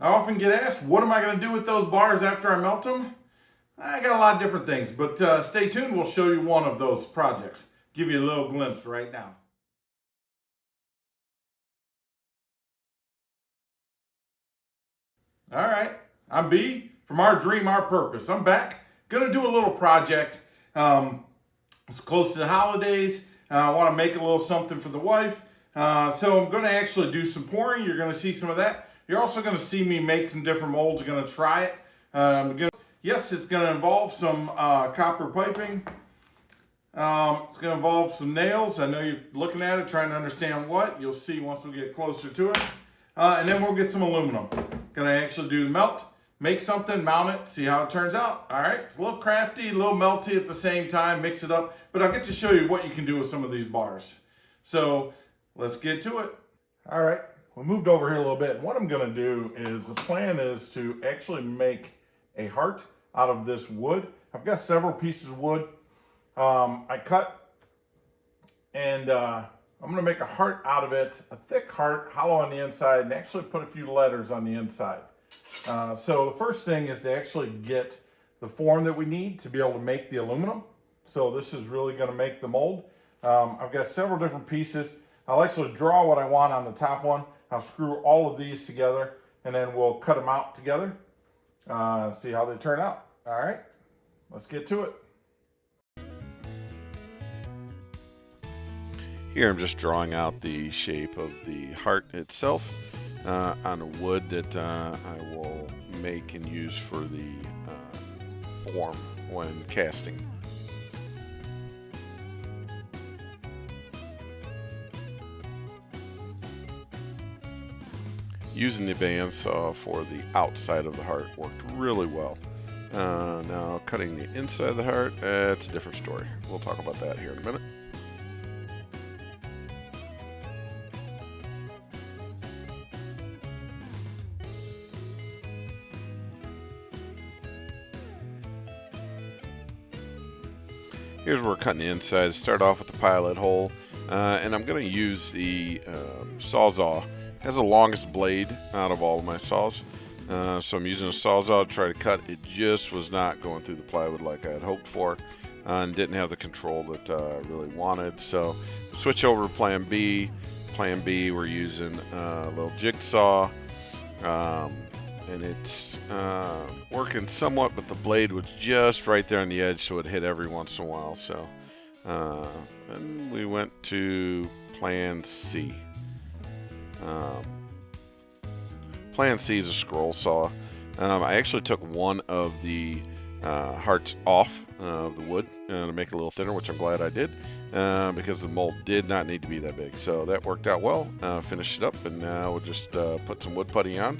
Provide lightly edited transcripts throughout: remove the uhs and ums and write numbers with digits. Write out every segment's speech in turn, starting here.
I often get asked, what am I going to do with those bars after I melt them? I got a lot of different things, but stay tuned. We'll show you one of those projects. Give you a little glimpse right now. All right, I'm B from Our Dream, Our Purpose. I'm back. Gonna do a little project. It's close to the holidays. I want to make a little something for the wife. So I'm going to actually do some pouring. You're going to see some of that. You're also going to see me make some different molds. You're going to try it. Yes, it's going to involve some copper piping. It's going to involve some nails. I know you're looking at it, trying to understand what. You'll see once we get closer to it. And then we'll get some aluminum. Going to actually do the melt, make something, mount it, see how it turns out. All right, it's a little crafty, a little melty at the same time, mix it up. But I'll get to show you what you can do with some of these bars. So let's get to it. All right, we moved over here a little bit. What I'm going to do is, the plan is to actually make a heart out of this wood. I've got several pieces of wood. I cut, and I'm going to make a heart out of it, a thick heart, hollow on the inside, and actually put a few letters on the inside. So the first thing is to actually get the form that we need to be able to make the aluminum. So this is really going to make the mold. I've got several different pieces. I'll actually draw what I want on the top one. I'll screw all of these together, and then we'll cut them out together. See how they turn out. All right, let's get to it. Here I'm just drawing out the shape of the heart itself on a wood that I will make and use for the form when casting. Using the bandsaw for the outside of the heart worked really well. Now cutting the inside of the heart, it's a different story. We'll talk about that here in a minute. Here's where we're cutting the inside. Start off with the pilot hole, and I'm going to use the Sawzall. It has the longest blade out of all of my saws, so I'm using a Sawzall to try to cut. It just was not going through the plywood like I had hoped for, and didn't have the control that I really wanted. So switch over to Plan B. Plan B, we're using a little jigsaw. And it's working somewhat, but the blade was just right there on the edge, so it hit every once in a while. So and we went to Plan C. Plan C is a scroll saw. I actually took one of the hearts off of the wood to make it a little thinner, which I'm glad I did, because the mold did not need to be that big. So that worked out well. Finished it up, and now we'll just put some wood putty on.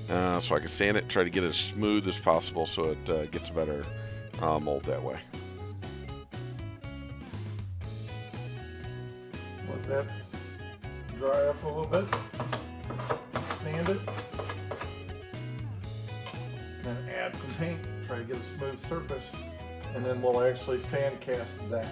So I can sand it, try to get it as smooth as possible so it gets a better mold that way. Let that dry up a little bit. Sand it. Then add some paint, try to get a smooth surface, and then we'll actually sand cast that.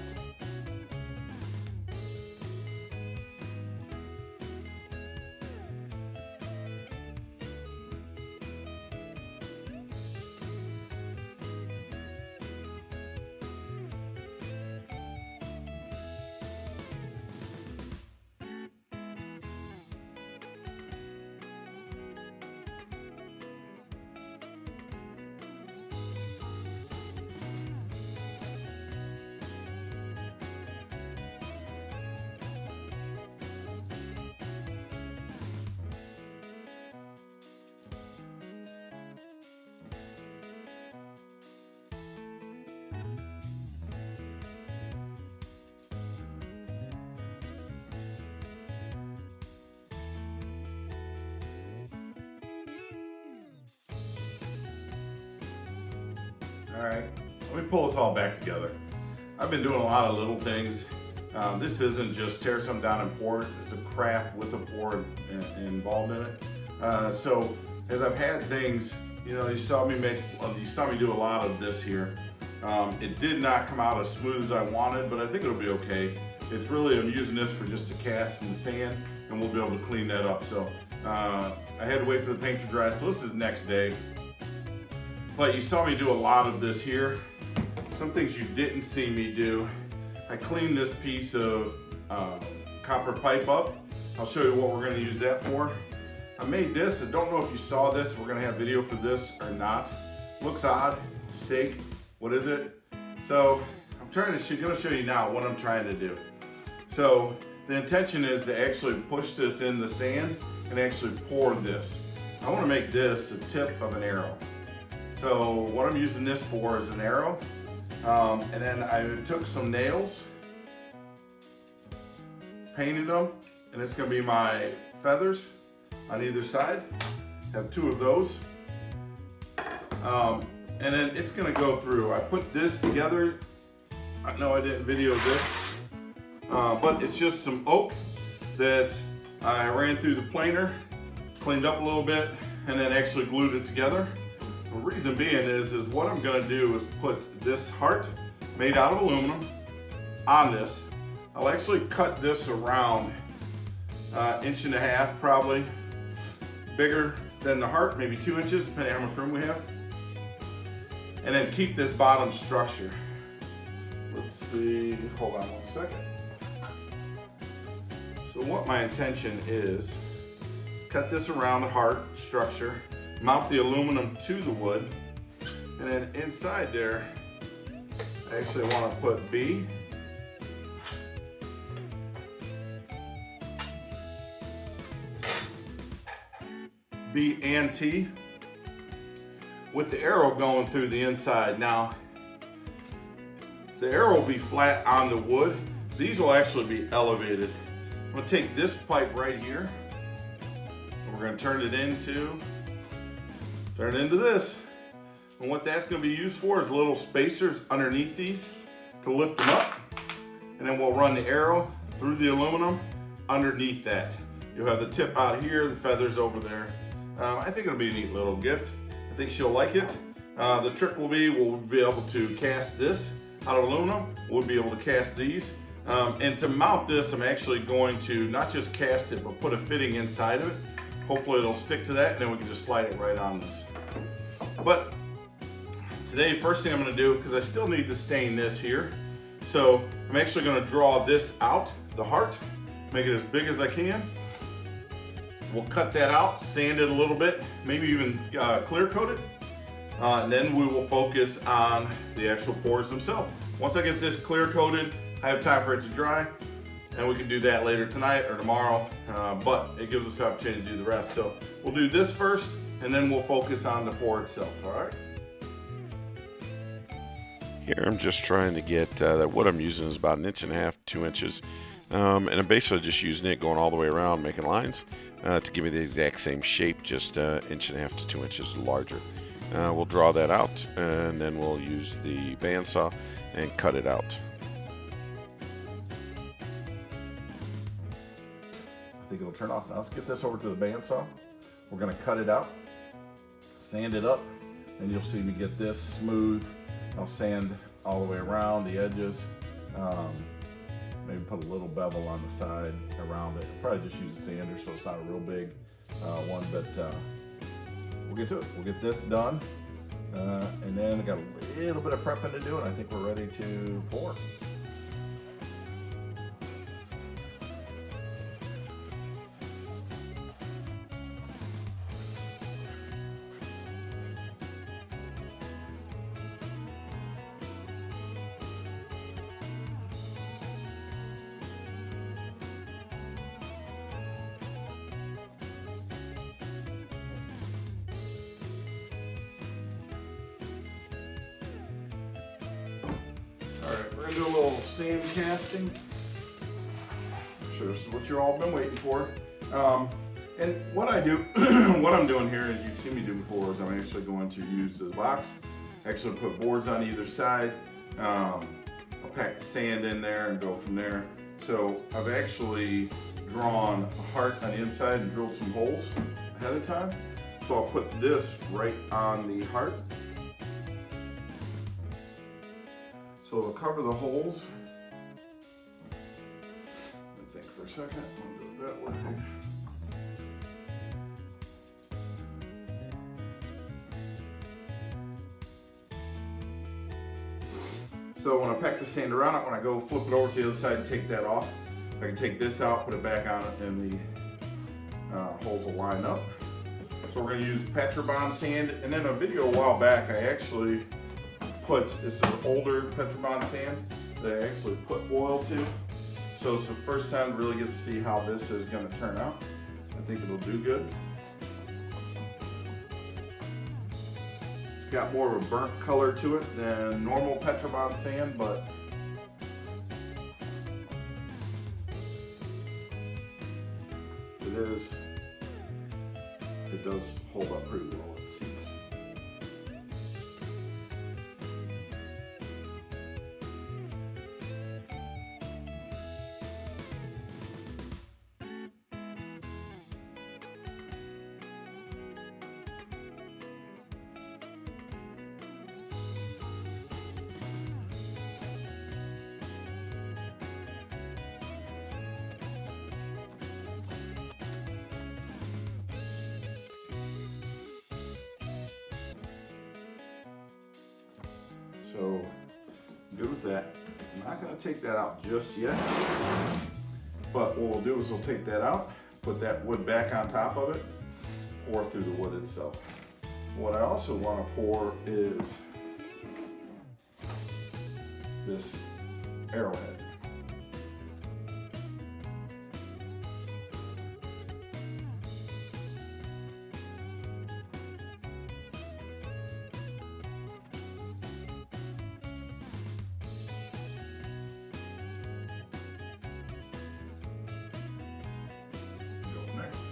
All right, let me pull this all back together. I've been doing a lot of little things. This isn't just tear something down and pour it. It's a craft with a pour involved in it. So as I've had things, you saw me do a lot of this here. It did not come out as smooth as I wanted, but I think it'll be okay. It's really, I'm using this for just a cast in the sand, and we'll be able to clean that up. So I had to wait for the paint to dry, so this is next day. But you saw me do a lot of this here. Some things you didn't see me do. I cleaned this piece of copper pipe up. I'll show you what we're gonna use that for. I made this, I don't know if you saw this, we're gonna have video for this or not. Looks odd, steak, what is it? So I'm gonna show you now what I'm trying to do. So the intention is to actually push this in the sand and actually pour this. I wanna make this the tip of an arrow. So what I'm using this for is an arrow. And then I took some nails, painted them, and it's gonna be my feathers on either side. Have 2 of those. And then it's gonna go through. I put this together. I know I didn't video this, but it's just some oak that I ran through the planer, cleaned up a little bit, and then actually glued it together. The reason being is what I'm gonna do is put this heart made out of aluminum on this. I'll actually cut this around 1.5 inches probably, bigger than the heart, maybe 2 inches, depending on how much room we have. And then keep this bottom structure. Let's see, hold on 1 second. So what my intention is, cut this around the heart structure, mount the aluminum to the wood, and then inside there, I actually want to put B. B and T with the arrow going through the inside. Now, the arrow will be flat on the wood. These will actually be elevated. I'm going to take this pipe right here, and we're going to turn it into this. And what that's going to be used for is little spacers underneath these to lift them up. And then we'll run the arrow through the aluminum underneath that. You'll have the tip out here, the feathers over there. I think it'll be a neat little gift. I think she'll like it. The trick will be, we'll be able to cast this out of aluminum. We'll be able to cast these. And to mount this, I'm actually going to not just cast it, but put a fitting inside of it. Hopefully it'll stick to that, and then we can just slide it right on this. But today, first thing I'm gonna do, because I still need to stain this here, so I'm actually gonna draw this out, the heart, make it as big as I can. We'll cut that out, sand it a little bit, maybe even clear coat it. And then we will focus on the actual pours themselves. Once I get this clear coated, I have time for it to dry, and we can do that later tonight or tomorrow, but it gives us the opportunity to do the rest. So we'll do this first, and then we'll focus on the pour itself, all right? Here I'm just trying to get that what I'm using is about 1.5 inches, 2 inches. And I'm basically just using it going all the way around, making lines to give me the exact same shape, just 1.5 inches to 2 inches larger. We'll draw that out, and then we'll use the bandsaw and cut it out. I think it'll turn off. Now let's get this over to the bandsaw. We're gonna cut it out, sand it up, and you'll see me get this smooth. I'll sand all the way around the edges. Maybe put a little bevel on the side around it. Probably just use a sander so it's not a real big one, but we'll get to it. We'll get this done. And then I got a little bit of prepping to do, and I think we're ready to pour. Alright, we're going to do a little sand casting. I'm sure this is what you've all been waiting for. And what I do, what I'm doing here, as you've seen me do before, is I'm actually going to use the box, actually put boards on either side. I'll pack the sand in there and go from there. So I've actually drawn a heart on the inside and drilled some holes ahead of time. So I'll put this right on the heart. So it'll cover the holes. Let me think for a second. I'll do it that way. So when I pack the sand around it, when I go flip it over to the other side and take that off, I can take this out, put it back on it, and the holes will line up. So we're going to use Petrobond sand. And then a video a while back, I actually put, this is older Petrobond sand that I actually put oil to. So it's the first time to really get to see how this is going to turn out. I think it'll do good. It's got more of a burnt color to it than normal Petrobond sand, but it does hold up pretty well, it seems. So, good with that. I'm not going to take that out just yet, but what we'll do is we'll take that out, put that wood back on top of it, pour through the wood itself. What I also want to pour is this arrowhead.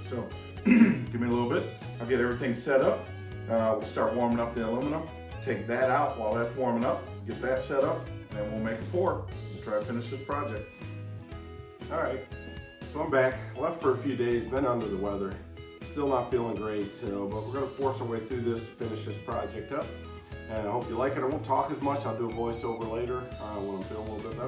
So give me a little bit. I'll get everything set up. We'll start warming up the aluminum. Take that out while that's warming up. Get that set up, and then we'll make a pour. We'll try to finish this project. All right, so I'm back. Left for a few days, been under the weather. Still not feeling great, but we're gonna force our way through this to finish this project up. And I hope you like it. I won't talk as much. I'll do a voiceover later when I'm feeling a little bit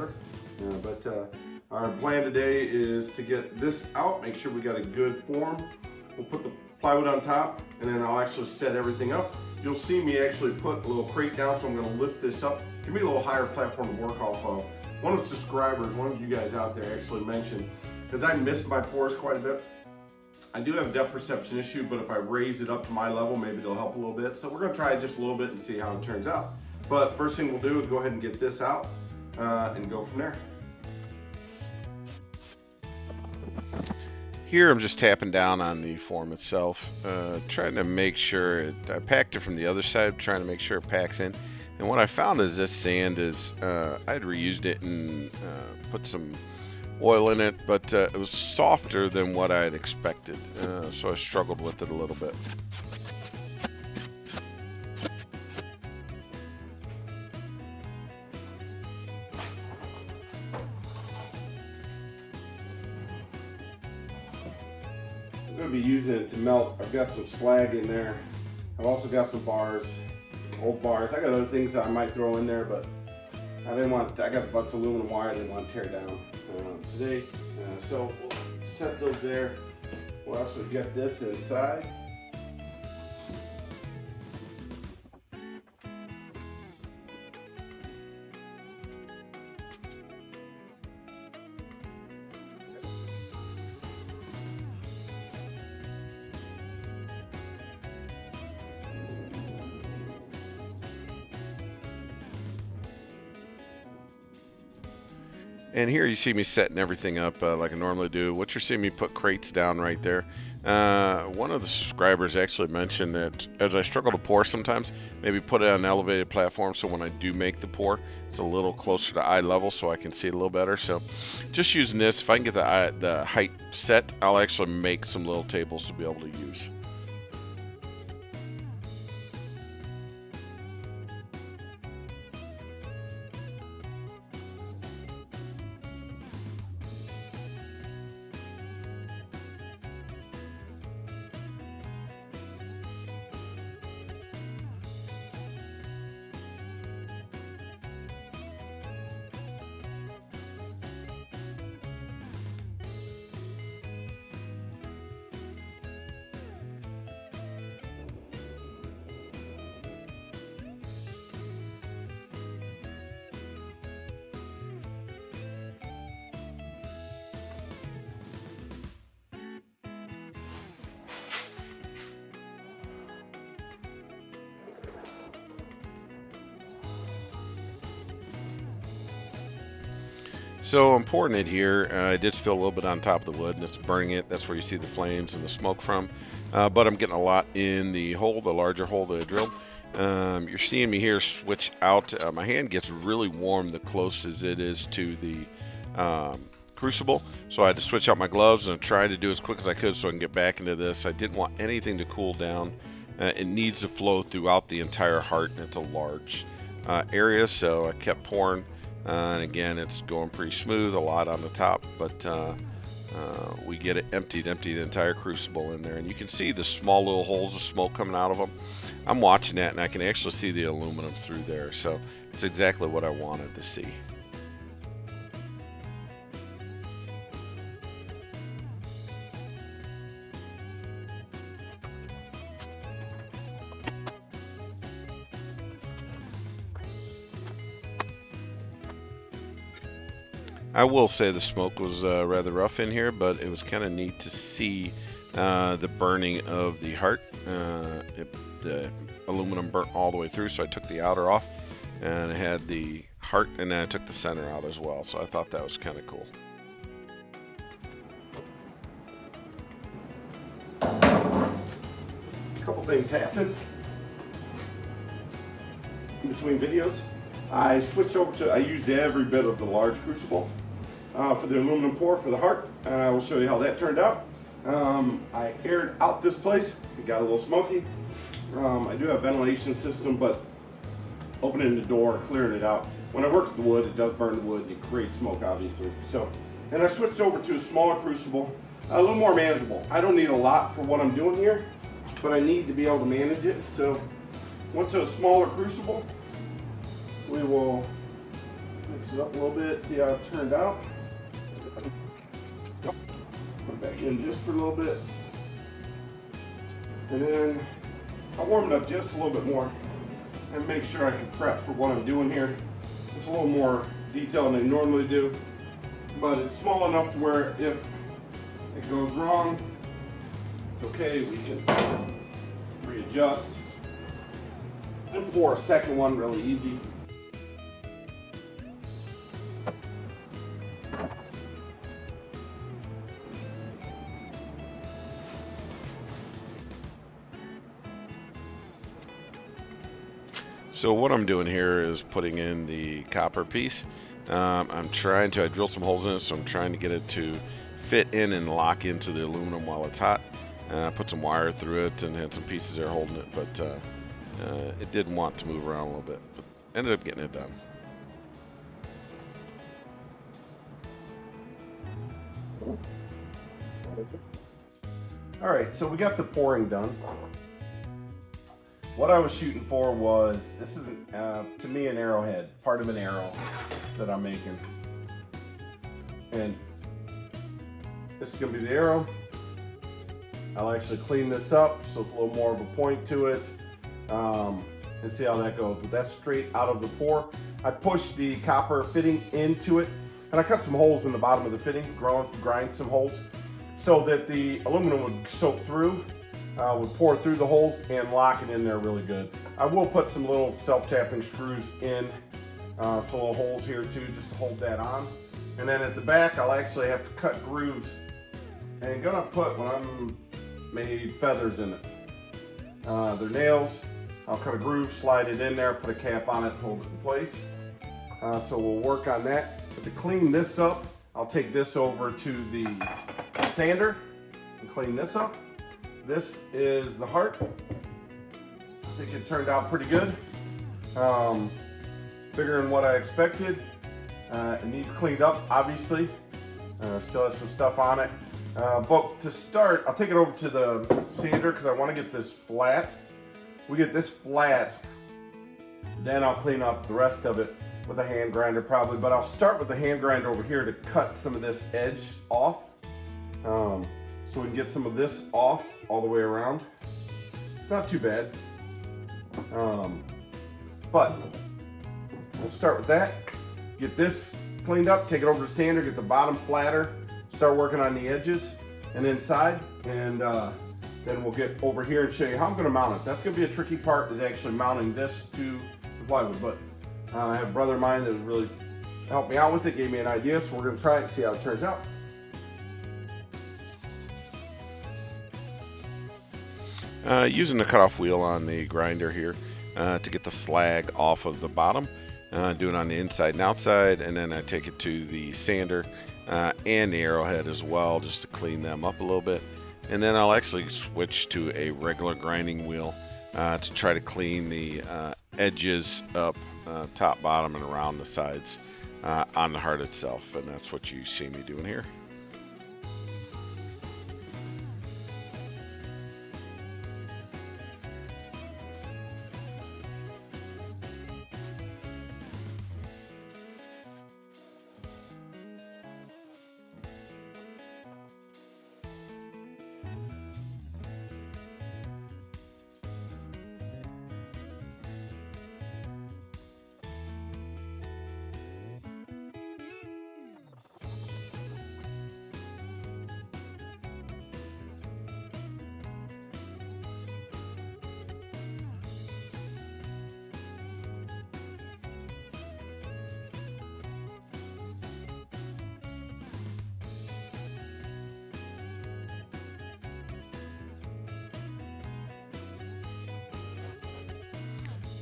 better. Our plan today is to get this out, make sure we got a good form. We'll put the plywood on top, and then I'll actually set everything up. You'll see me actually put a little crate down, so I'm gonna lift this up. Give me a little higher platform to work off of. One of the subscribers, one of you guys out there actually mentioned, because I missed my pours quite a bit. I do have a depth perception issue, but if I raise it up to my level, maybe it'll help a little bit. So we're gonna try it just a little bit and see how it turns out. But first thing we'll do is go ahead and get this out and go from there. Here I'm just tapping down on the form itself, trying to make sure I packed it from the other side, trying to make sure it packs in. And what I found is this sand is, I had reused it and put some oil in it, but it was softer than what I had expected, so I struggled with it a little bit. I'm going to be using it to melt. I've got some slag in there. I've also got some bars, old bars. I got other things that I might throw in there, but I got a bunch of aluminum wire I didn't want to tear down today. So we'll set those there. We'll also get this inside. And here you see me setting everything up like I normally do. What you're seeing me put crates down right there. One of the subscribers actually mentioned that as I struggle to pour sometimes, maybe put it on an elevated platform so when I do make the pour, it's a little closer to eye level so I can see it a little better. So just using this, if I can get the height set, I'll actually make some little tables to be able to use. So I'm pouring it here. I did spill a little bit on top of the wood, and it's burning it. That's where you see the flames and the smoke from. But I'm getting a lot in the hole, the larger hole that I drilled. You're seeing me here switch out. My hand gets really warm the closest it is to the crucible, so I had to switch out my gloves and try to do as quick as I could so I can get back into this. I didn't want anything to cool down. It needs to flow throughout the entire heart, and it's a large area, so I kept pouring. And again, it's going pretty smooth, a lot on the top, but we get it empty the entire crucible in there, and you can see the small little holes of smoke coming out of them. I'm watching that, and I can actually see the aluminum through there, so it's exactly what I wanted to see. I will say the smoke was rather rough in here, but it was kind of neat to see the burning of the heart. The aluminum burnt all the way through, so I took the outer off and I had the heart, and then I took the center out as well, so I thought that was kind of cool. A couple things happened in between videos. I switched over to, I used every bit of the large crucible for the aluminum pour for the heart, and I will show you how that turned out. I aired out this place. It got a little smoky. I do have a ventilation system, but opening the door, clearing it out. When I work with the wood, it does burn the wood. It creates smoke, obviously. So, and I switched over to a smaller crucible, a little more manageable. I don't need a lot for what I'm doing here, but I need to be able to manage it. So, went to a smaller crucible. We will mix it up a little bit, see how it turned out. Put it back in just for a little bit. And then I'll warm it up just a little bit more and make sure I can prep for what I'm doing here. It's a little more detailed than I normally do, but it's small enough to where if it goes wrong, it's okay, we can readjust and pour a second one really easy. So what I'm doing here is putting in the copper piece. I drilled some holes in it, so I'm trying to get it to fit in and lock into the aluminum while it's hot. I put some wire through it and had some pieces there holding it, but it did want to move around a little bit, but ended up getting it done. All right, so we got the pouring done. What I was shooting for was, this is to me an arrowhead, part of an arrow that I'm making. And this is gonna be the arrow. I'll actually clean this up so it's a little more of a point to it, and see how that goes. But that's straight out of the pour. I pushed the copper fitting into it, and I cut some holes in the bottom of the fitting, grind some holes, so that the aluminum would soak through. Would pour through the holes and lock it in there really good. I will put some little self-tapping screws in some little holes here too, just to hold that on. And then at the back, I'll actually have to cut grooves and gonna put, when I'm made feathers in it. They're nails. I'll cut a groove, slide it in there, put a cap on it, hold it in place. So we'll work on that. But to clean this up, I'll take this over to the sander and clean this up. This is the heart. I think it turned out pretty good. Bigger than what I expected. It needs cleaned up, obviously. Still has some stuff on it. But to start, I'll take it over to the sander because I want to get this flat. We get this flat, then I'll clean up the rest of it with a hand grinder probably. But I'll start with the hand grinder over here to cut some of this edge off. So we can get some of this off all the way around. It's not too bad. But we'll start with that. Get this cleaned up, take it over to sander, get the bottom flatter, start working on the edges and inside, and then we'll get over here and show you how I'm gonna mount it. That's gonna be a tricky part, is actually mounting this to the plywood, but I have a brother of mine that was really helped me out with it, gave me an idea, so we're gonna try it and see how it turns out. Using the cutoff wheel on the grinder here to get the slag off of the bottom. Do it on the inside and outside, and then I take it to the sander and the arrowhead as well, just to clean them up a little bit. And then I'll actually switch to a regular grinding wheel to try to clean the edges up, top, bottom, and around the sides on the heart itself. And that's what you see me doing here.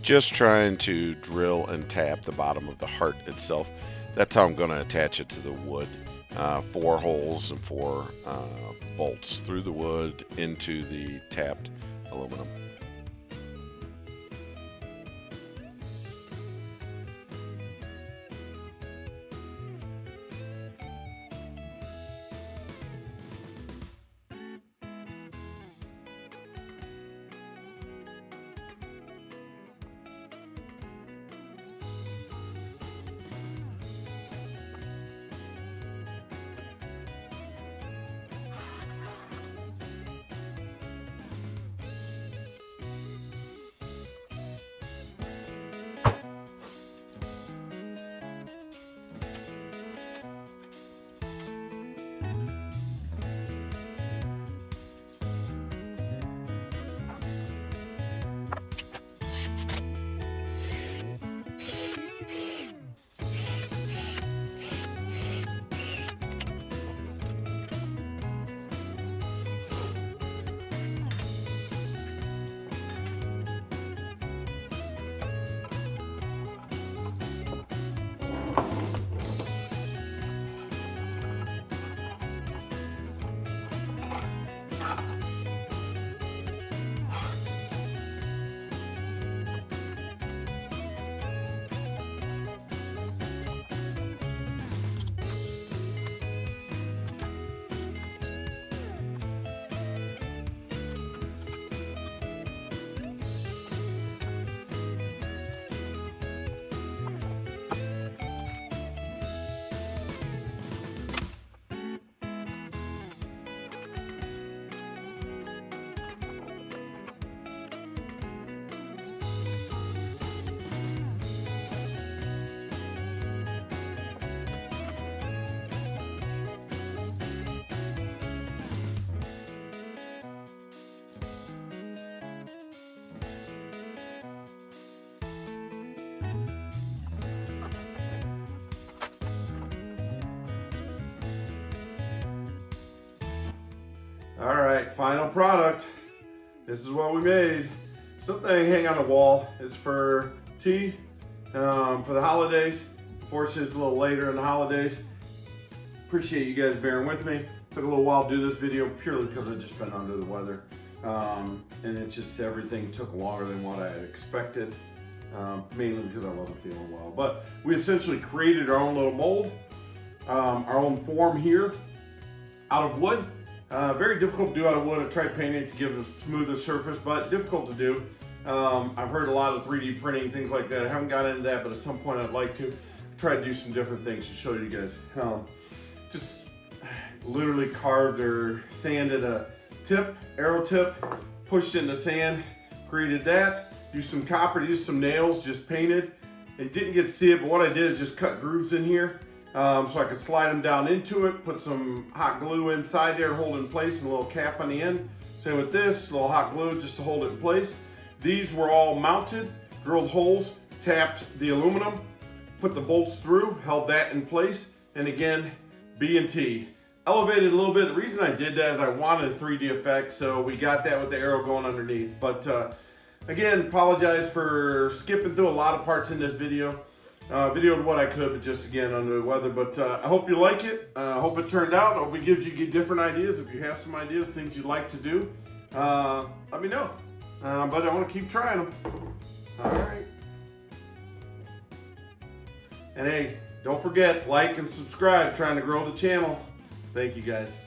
Just trying to drill and tap the bottom of the heart itself. That's how I'm going to attach it to the wood. 4 holes and 4 bolts through the wood into the tapped aluminum. All right, final product. This is what we made. Something to hang on the wall. It's for tea, for the holidays. Unfortunately, it's a little later in the holidays. Appreciate you guys bearing with me. Took a little while to do this video purely because I've just been under the weather. And it's just everything took longer than what I had expected. Mainly because I wasn't feeling well. But we essentially created our own little mold, our own form here out of wood. Very difficult to do out of wood. I tried painting it to give it a smoother surface, but difficult to do. I've heard a lot of 3D printing, things like that. I haven't gotten into that, but at some point I'd like to try to do some different things to show you guys. Just literally carved or sanded a tip, arrow tip, pushed it in the sand, created that. Used some copper, used some nails, just painted. And didn't get to see it, but what I did is just cut grooves in here. So I could slide them down into it, put some hot glue inside there to hold it in place, and a little cap on the end. Same with this, a little hot glue just to hold it in place. These were all mounted, drilled holes, tapped the aluminum, put the bolts through, held that in place, and again, B&T. Elevated a little bit. The reason I did that is I wanted a 3D effect, so we got that with the arrow going underneath. But again, apologize for skipping through a lot of parts in this video. Videoed what I could, but just again under the weather. But I hope you like it. I hope it turned out. I hope it gives you different ideas. If you have some ideas, things you'd like to do, let me know. But I want to keep trying them. All right. And hey, don't forget, like and subscribe. Trying to grow the channel. Thank you guys.